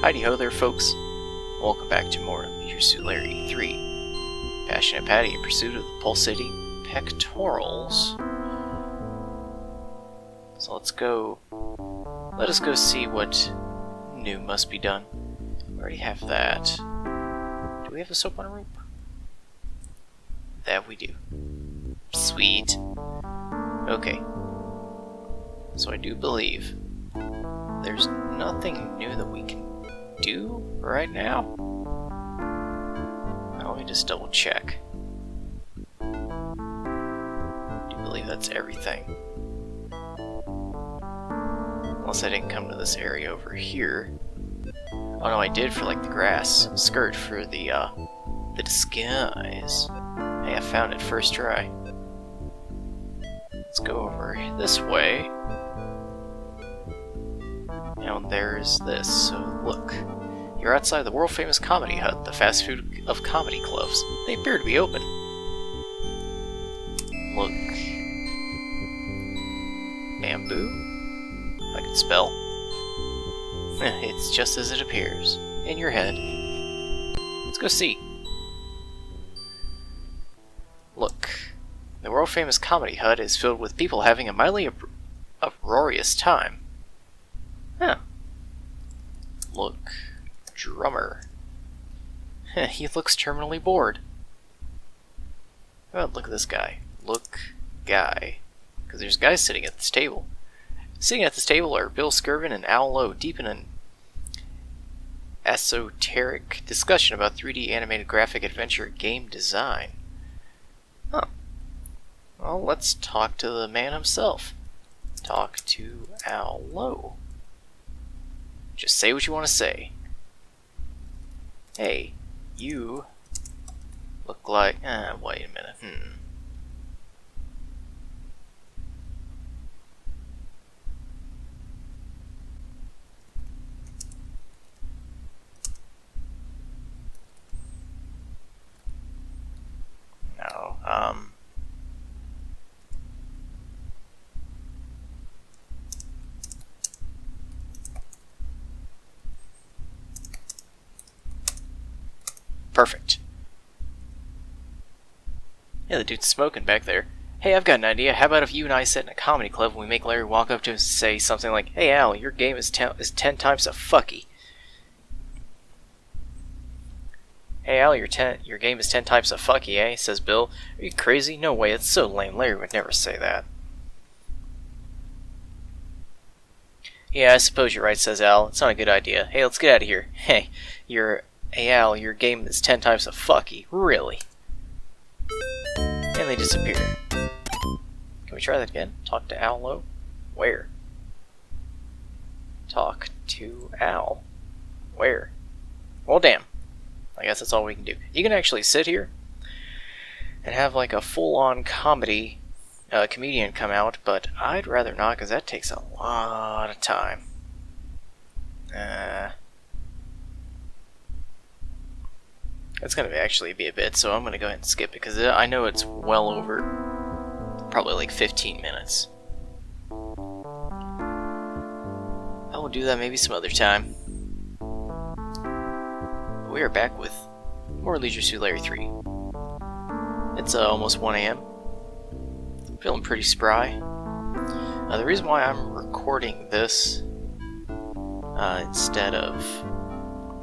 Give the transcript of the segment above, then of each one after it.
Heidi ho there, folks. Welcome back to more Leisure Suit Larry 3. Passionate Patty in pursuit of the pulsating pectorals. So let us go see what new must be done. We already have that. Do we have a soap on a rope? That we do. Sweet. Okay. So I do believe there's nothing new that we can do right now. Now, let me just double check. I do believe that's everything. Unless I didn't come to this area over here. Oh no, I did for like the grass skirt for the disguise. Hey, I found it first try. Let's go over this way. Now there's this, so look. You're outside the world-famous Comedy Hut, the fast food of comedy clubs. They appear to be open. Look. Bamboo? If I could spell. It's just as it appears. In your head. Let's go see. Look. The world-famous Comedy Hut is filled with people having a mildly uproarious time. Huh. Look. Drummer. He looks terminally bored. Oh, look at this guy. Look, guy. Because there's guys sitting at this table. Sitting at this table are Bill Skirvin and Al Lowe, deep in an esoteric discussion about 3D animated graphic adventure game design. Huh. Well, let's talk to the man himself. Talk to Al Lowe. Just say what you want to say. Hey, you look like... wait a minute. No, perfect. Yeah, the dude's smoking back there. Hey, I've got an idea. How about if you and I sit in a comedy club and we make Larry walk up to him and say something like, "Hey Al, your game is 10 times a fucky." Hey Al, your game is 10 times a fucky, eh? Says Bill. Are you crazy? No way, it's so lame. Larry would never say that. Yeah, I suppose you're right, says Al. It's not a good idea. Hey, let's get out of here. Hey Al, your game is 10 times a fucky. Really? And they disappear. Can we try that again? Talk to Al Lowe? Where? Talk to Al. Where? Well, damn. I guess that's all we can do. You can actually sit here and have like a full-on comedian come out, but I'd rather not because that takes a lot of time. It's going to actually be a bit, so I'm going to go ahead and skip it because I know it's well over probably like 15 minutes. I will do that maybe some other time. We are back with more Leisure Suit Larry 3. It's almost 1 a.m. I'm feeling pretty spry. The reason why I'm recording this instead of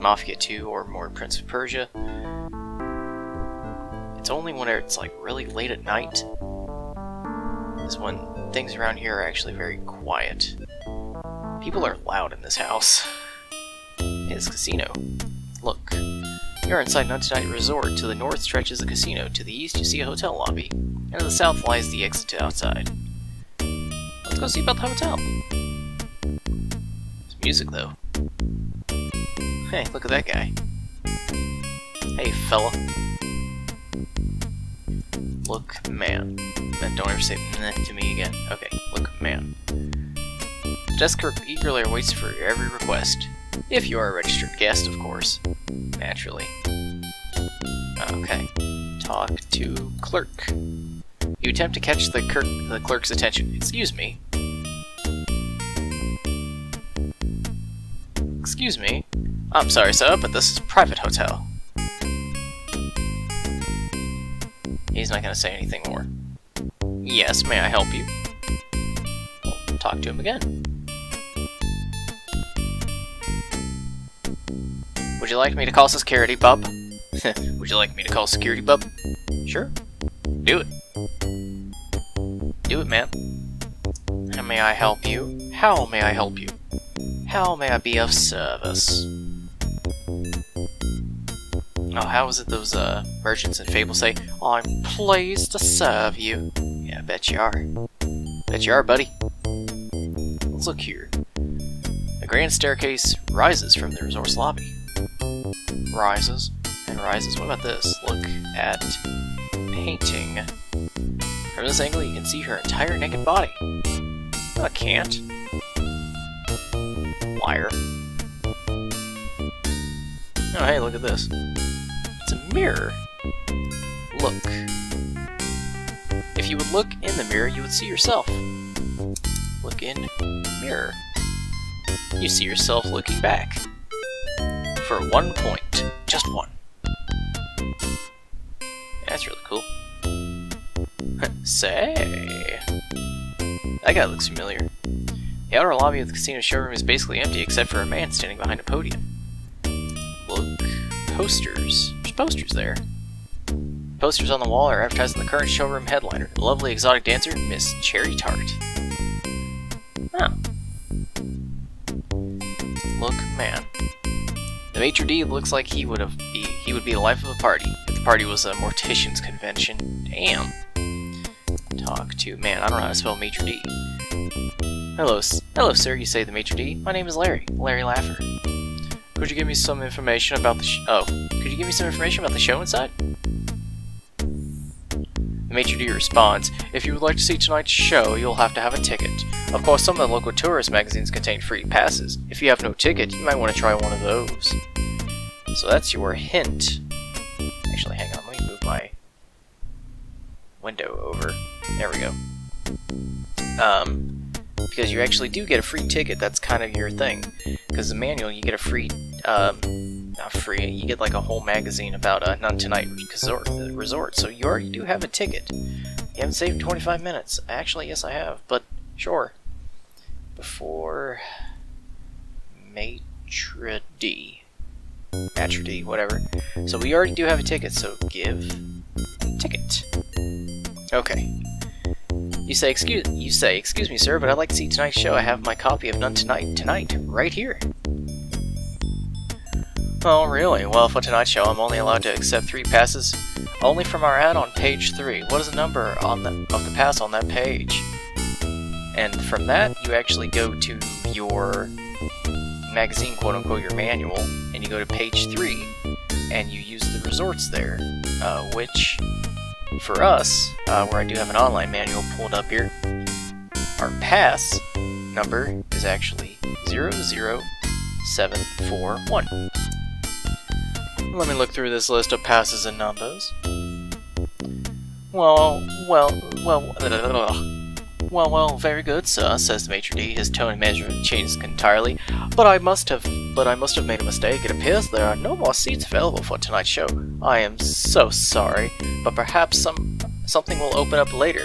Mafia 2 or more Prince of Persia, it's only when it's like really late at night is when things around here are actually very quiet. People are loud in this house. It's casino. Look, you're inside an Untying resort. To the north stretches a casino. To the east you see a hotel lobby. And to the south lies the exit to outside. Let's go see about the hotel. There's music though. Hey, look at that guy. Hey, fella. Look, man. Then don't ever say meh to me again. Okay, look, man. The desk clerk eagerly waits for every request. If you are a registered guest, of course. Naturally. Okay. Talk to clerk. You attempt to catch the clerk's attention. Excuse me. Excuse me. I'm sorry, sir, but this is a private hotel. He's not going to say anything more. Yes, may I help you? We'll talk to him again. Would you like me to call security, bub? Would you like me to call security, bub? Sure. Do it. Do it, man. How may I help you? How may I help you? How may I be of service? Oh, how is it those merchants in Fable say, I'm pleased to serve you? Yeah, I bet you are. Bet you are, buddy. Let's look here. The grand staircase rises from the resource lobby. Rises and rises. What about this? Look at painting. From this angle, you can see her entire naked body. No, I can't. Liar. Oh, hey, look at this. It's a mirror. Look. If you would look in the mirror, you would see yourself. Look in mirror. You see yourself looking back. For 1 point. Just one. That's really cool. Say. That guy looks familiar. The outer lobby of the casino showroom is basically empty except for a man standing behind a podium. Look. Posters. There's posters there. Posters on the wall are advertising the current showroom headliner, the lovely exotic dancer, Miss Cherry Tart. Oh. Look, man. The maitre d' looks like he would be the life of a party if the party was a mortician's convention. Damn. Talk to, man, I don't know how to spell maitre d'. Hello, sir, you say the maitre d'. My name is Larry Laffer. Could you give me some information about the could you give me some information about the show inside? The maitre d' responds, if you would like to see tonight's show, you'll have to have a ticket. Of course, some of the local tourist magazines contain free passes. If you have no ticket, you might want to try one of those. So that's your hint. Actually, hang on, let me move my window over. There we go. Because you actually do get a free ticket, that's kind of your thing. Because the manual, you get a free, not free, you get like a whole magazine about Untying resort, so you already do have a ticket. You haven't saved 25 minutes. Actually, yes I have, but sure. Before maitre d', whatever. So we already do have a ticket, so give ticket. Okay. You say, excuse me, sir, but I'd like to see tonight's show. I have my copy of tonight, right here. Oh, really? Well, for tonight's show, I'm only allowed to accept 3 passes, only from our ad on page 3. What is the number of the pass on that page? And from that, you actually go to your magazine, quote-unquote, your manual, and you go to page 3, and you use the resorts there, which, for us, where I do have an online manual pulled up here, our pass number is actually 00741. Let me look through this list of passes and numbers. Well, very good, sir, says the maitre d'. His tone and measurement changed entirely. But I must have made a mistake. It appears there are no more seats available for tonight's show. I am so sorry, but perhaps something will open up later.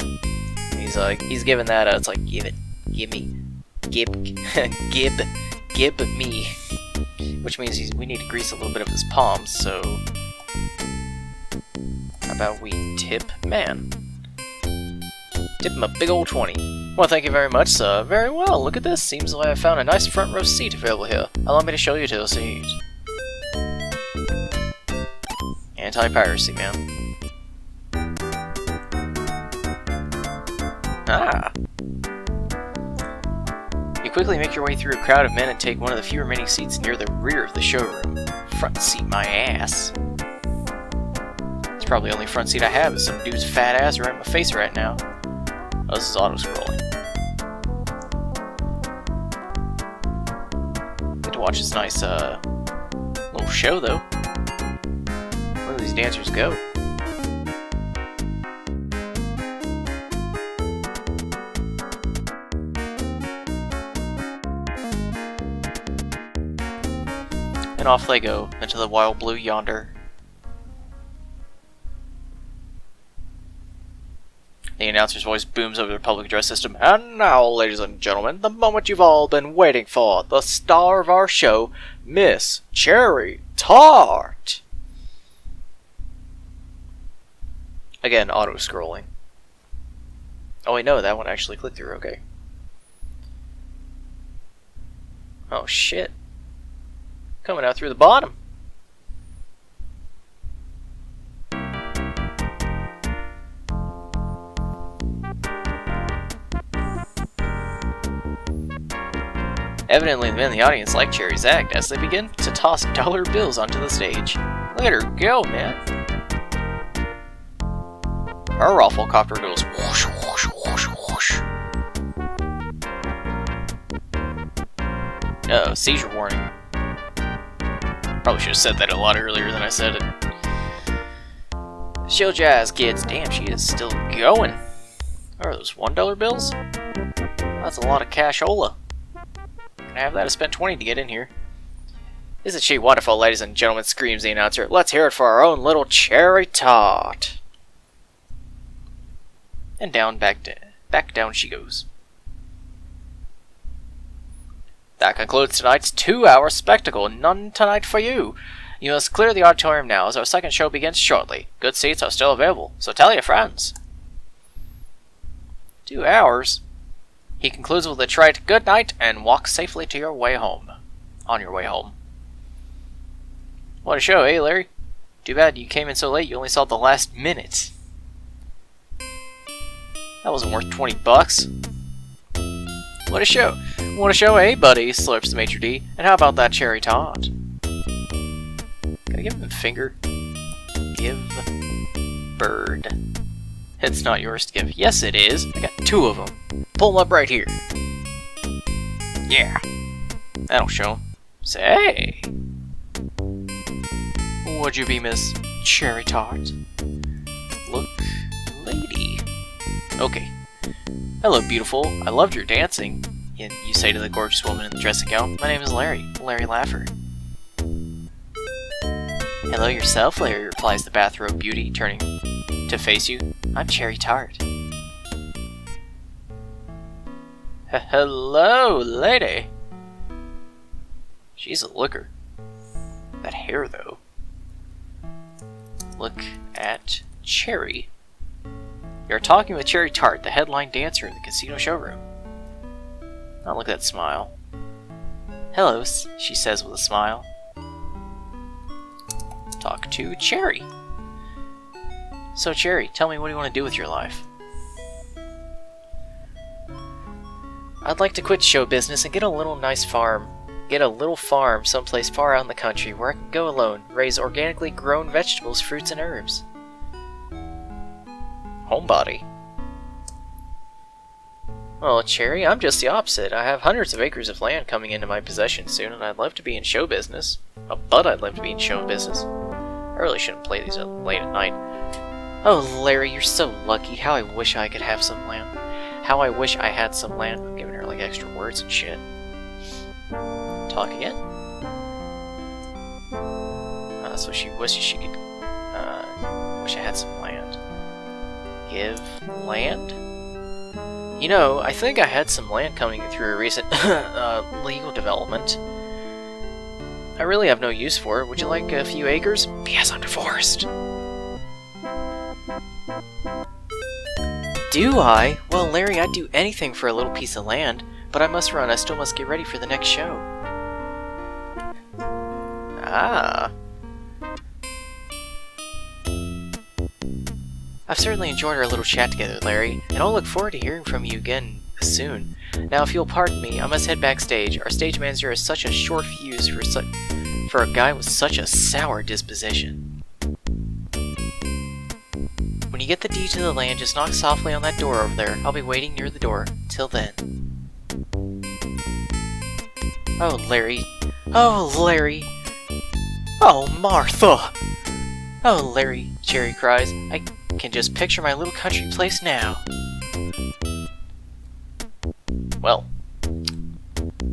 He's given that, it's like, give me, which means we need to grease a little bit of his palms, so how about we tip man? Tip him a big old 20. Well, thank you very much, sir. Very well, look at this. Seems like I found a nice front row seat available here. Allow me to show you to a seat. Anti-piracy, man. Ah! You quickly make your way through a crowd of men and take one of the few remaining seats near the rear of the showroom. Front seat my ass. It's probably the only front seat I have is some dude's fat ass right in my face right now. Oh, this is auto-scrolling. Get to watch this nice, little show, though. Where do these dancers go? And and off they go into the wild blue yonder. The announcer's voice booms over the public address system. And now, ladies and gentlemen, the moment you've all been waiting for. The star of our show, Miss Cherry Tart. Again, auto-scrolling. Oh wait, no, that one actually clicked through, okay. Oh shit. Coming out through the bottom. Evidently, the men in the audience like Cherry's act as they begin to toss dollar bills onto the stage. Let her go, man. Our raffle copter goes whoosh, whoosh, whoosh, whoosh. Uh-oh, seizure warning. Probably should have said that a lot earlier than I said it. Show jazz, kids. Damn, she is still going. Are those $1 bills? That's a lot of cashola. Can I have that? I spent 20 to get in here. Isn't she wonderful, ladies and gentlemen? Screams the announcer. Let's hear it for our own little Cherry Tart. And down, back down she goes. That concludes tonight's 2-hour spectacle. None tonight for you. You must clear the auditorium now as our second show begins shortly. Good seats are still available, so tell your friends. 2 hours? He concludes with a trite good night and walks safely to your way home. On your way home. What a show, eh, Larry? Too bad you came in so late you only saw the last minute. That wasn't worth $20. What a show. What a show, eh, buddy? Slurps the maitre d'. And how about that cherry tart? Can I give him a finger? Give bird. It's not yours to give. Yes, it is. I got 2 of them. Pull them up right here. Yeah. That'll show him. Say. Would you be Miss Cherry Tart? Look, lady. Okay. Hello, beautiful. I loved your dancing. You say to the gorgeous woman in the dressing gown. My name is Larry. Larry Laffer. Hello yourself, Larry, replies the bathrobe beauty, turning to face you. I'm Cherry Tart. Hello, lady. She's a looker. That hair, though. Look at Cherry. You're talking with Cherry Tart, the headline dancer in the casino showroom. Oh, look at that smile. Hello, she says with a smile. Talk to Cherry. So, Cherry, tell me, what do you want to do with your life? I'd like to quit show business and get a little nice farm. Get a little farm someplace far out in the country where I can go alone, raise organically grown vegetables, fruits, and herbs. Homebody. Well, Cherry, I'm just the opposite. I have hundreds of acres of land coming into my possession soon, and I'd love to be in show business. But I'd love to be in show business. I really shouldn't play these late at night. Oh, Larry, you're so lucky. How I wish I could have some land. How I wish I had some land. I'm giving her like extra words and shit. Talk again. So she wishes she could. Wish I had some land. Give land? You know, I think I had some land coming through a recent legal development. I really have no use for it. Would you like a few acres? P.S. I'm divorced. Do I? Well, Larry, I'd do anything for a little piece of land, but I must run. I still must get ready for the next show. Ah. I've certainly enjoyed our little chat together, Larry, and I'll look forward to hearing from you again soon. Now, if you'll pardon me, I must head backstage. Our stage manager has such a short fuse for a guy with such a sour disposition. When you get the deed to the land, just knock softly on that door over there. I'll be waiting near the door. Till then. Oh, Larry. Oh, Larry. Oh, Martha. Oh, Larry, Cherry cries. I can just picture my little country place now. Well,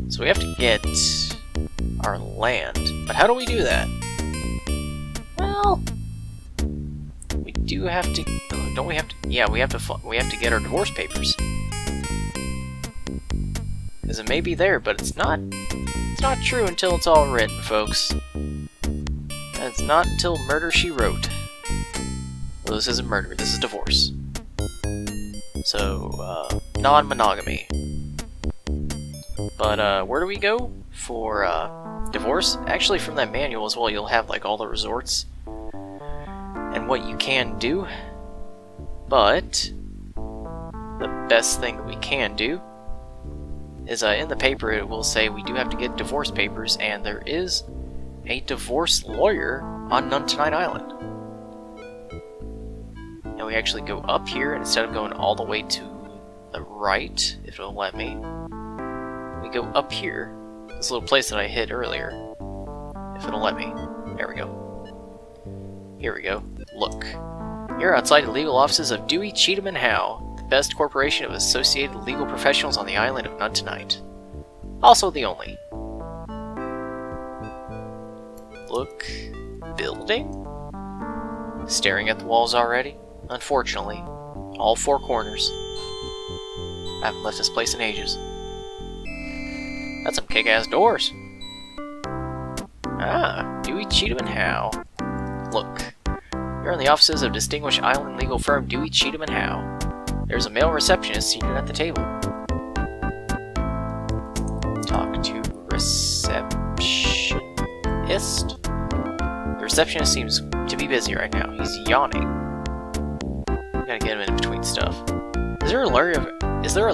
so we have to get our land. But how do we do that? Well, we do have to. Don't we have to? Yeah, we have to get our divorce papers. Because it may be there, but it's not. It's not true until it's all written, folks. And it's not until murder she wrote. Well, this isn't murder. This is divorce. So, non-monogamy. But, where do we go for, divorce? Actually, from that manual as well, you'll have, like, all the resorts and what you can do. But the best thing that we can do is, in the paper it will say we do have to get divorce papers, and there is a divorce lawyer on Untying Island. And we actually go up here, and instead of going all the way to the right, if it'll let me, we go up here, this little place that I hit earlier, if it'll let me. There we go. Here we go. Look. Here outside the legal offices of Dewey, Cheatham & Howe, the best corporation of associated legal professionals on the island of Untying. Also the only. Look. Building? Staring at the walls already? Unfortunately. All four corners. I haven't left this place in ages. That's some kick-ass doors. Ah, Dewey, Cheatham & Howe. Look. You're in the offices of distinguished island legal firm Dewey, Cheatham & Howe. There's a male receptionist seated at the table. Talk to receptionist. The receptionist seems to be busy right now. He's yawning. Gotta get him in between stuff. Is there a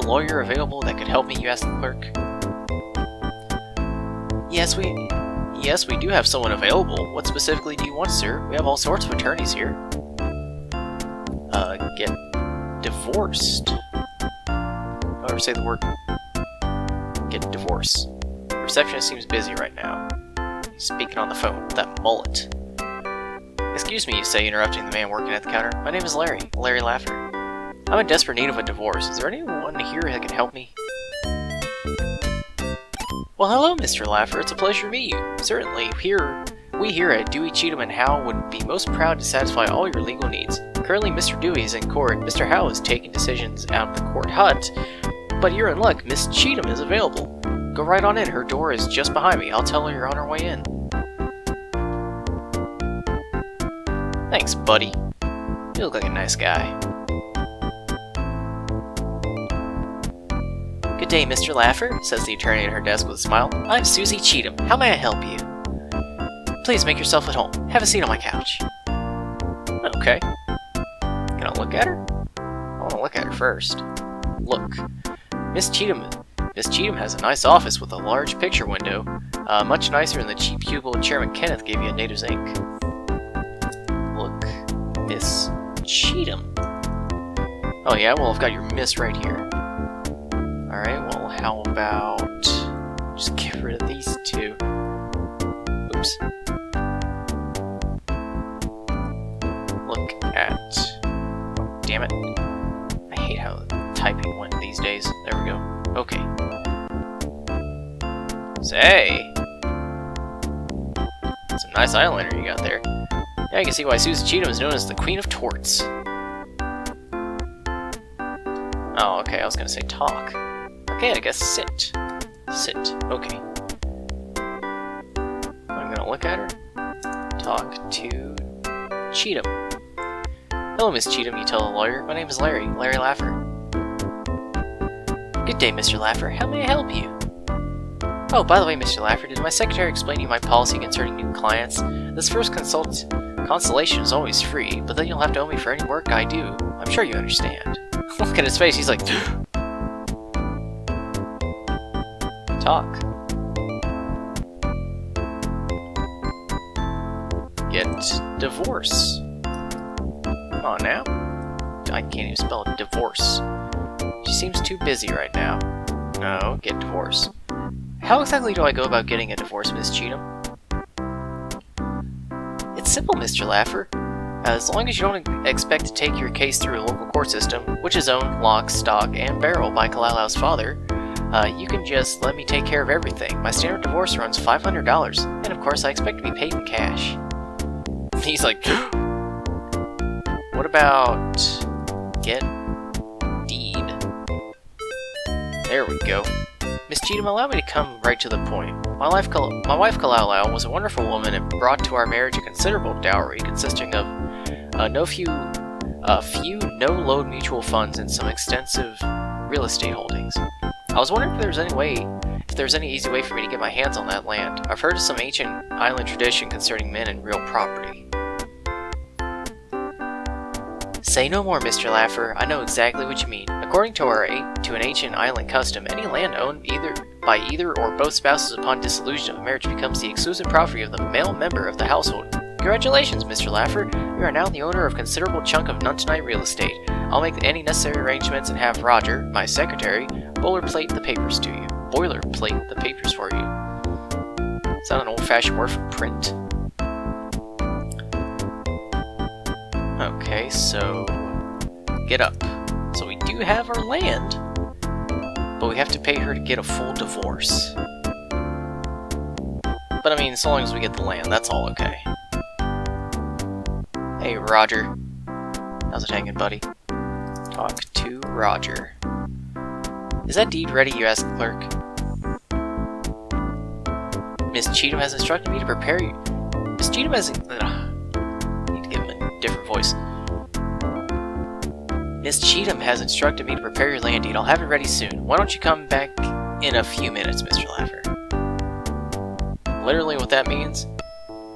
lawyer available that could help me? You asked the clerk. Yes, we do have someone available. What specifically do you want, sir? We have all sorts of attorneys here. Get divorced. Or say the word. Get divorced. The receptionist seems busy right now. He's speaking on the phone with that mullet. Excuse me, you say, interrupting the man working at the counter. My name is Larry Laffer. I'm in desperate need of a divorce. Is there anyone here that can help me? Well, hello, Mr. Laffer. It's a pleasure to meet you. Certainly, we here at Dewey, Cheatham & Howe would be most proud to satisfy all your legal needs. Currently, Mr. Dewey is in court. Mr. Howe is taking decisions out of the court hut. But you're in luck. Miss Cheatham is available. Go right on in. Her door is just behind me. I'll tell her you're on her way in. Thanks, buddy. You look like a nice guy. Good day, Mr. Laffer, says the attorney at her desk with a smile. I'm Susie Cheatham. How may I help you? Please make yourself at home. Have a seat on my couch. Okay. Can I look at her? I want to look at her first. Look. Miss Cheatham has a nice office with a large picture window. Much nicer than the cheap cubicle Chairman Kenneth gave you at Natives Inc. Look. Miss Cheatham. Oh yeah, well I've got your miss right here. Alright, well how about just get rid of these two. Oops. Look at... Oh, damn it. I hate how typing went these days. There we go. Okay. Say! Some nice eyeliner you got there. Yeah, I can see why Susan Cheatham is known as the Queen of Torts. Oh, okay, I was gonna say talk. Okay, I guess sit. Sit. Okay. I'm gonna look at her. Talk to Cheatham. Hello, Miss Cheatham, you tell the lawyer. My name is Larry Laffer. Good day, Mr. Laffer. How may I help you? Oh, by the way, Mr. Laffer, did my secretary explain to you my policy concerning new clients? This first consultation is always free, but then you'll have to owe me for any work I do. I'm sure you understand. Look at his face, he's like... Talk. Get divorce. Come on now. I can't even spell divorce. She seems too busy right now. No, get divorce. How exactly do I go about getting a divorce, Miss Cheatham? It's simple, Mr. Laffer. As long as you don't expect to take your case through a local court system, which is owned, lock, stock, and barrel by Kalalau's father, You can just let me take care of everything. My standard divorce runs $500, and of course I expect to be paid in cash. He's like, what about get deed? There we go. Miss Cheatham, allow me to come right to the point. My wife Kalaulau was a wonderful woman and brought to our marriage a considerable dowry consisting of few no-load mutual funds and some extensive real estate holdings. I was wondering if there's any easy way for me to get my hands on that land. I've heard of some ancient island tradition concerning men and real property. Say no more, Mr. Laffer. I know exactly what you mean. According to an ancient island custom, any land owned by either or both spouses upon dissolution of marriage becomes the exclusive property of the male member of the household. Congratulations, Mr. Laffer. You are now the owner of a considerable chunk of Untying real estate. I'll make any necessary arrangements and have Roger, my secretary, boilerplate the papers to you. Boilerplate the papers for you. Is that an old-fashioned word for print? Okay, so get up. So we do have our land, but we have to pay her to get a full divorce. But I mean, so long as we get the land, that's all okay. Hey, Roger. How's it hanging, buddy? Talk to Roger. Is that deed ready, you ask the clerk? Miss Cheatham has instructed me to prepare you. Miss Cheatham has... need to give him a different voice. Miss Cheatham has instructed me to prepare your land deed. I'll have it ready soon. Why don't you come back in a few minutes, Mr. Laffer? Literally what that means,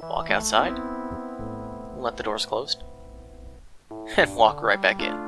walk outside, let the doors closed, and walk right back in.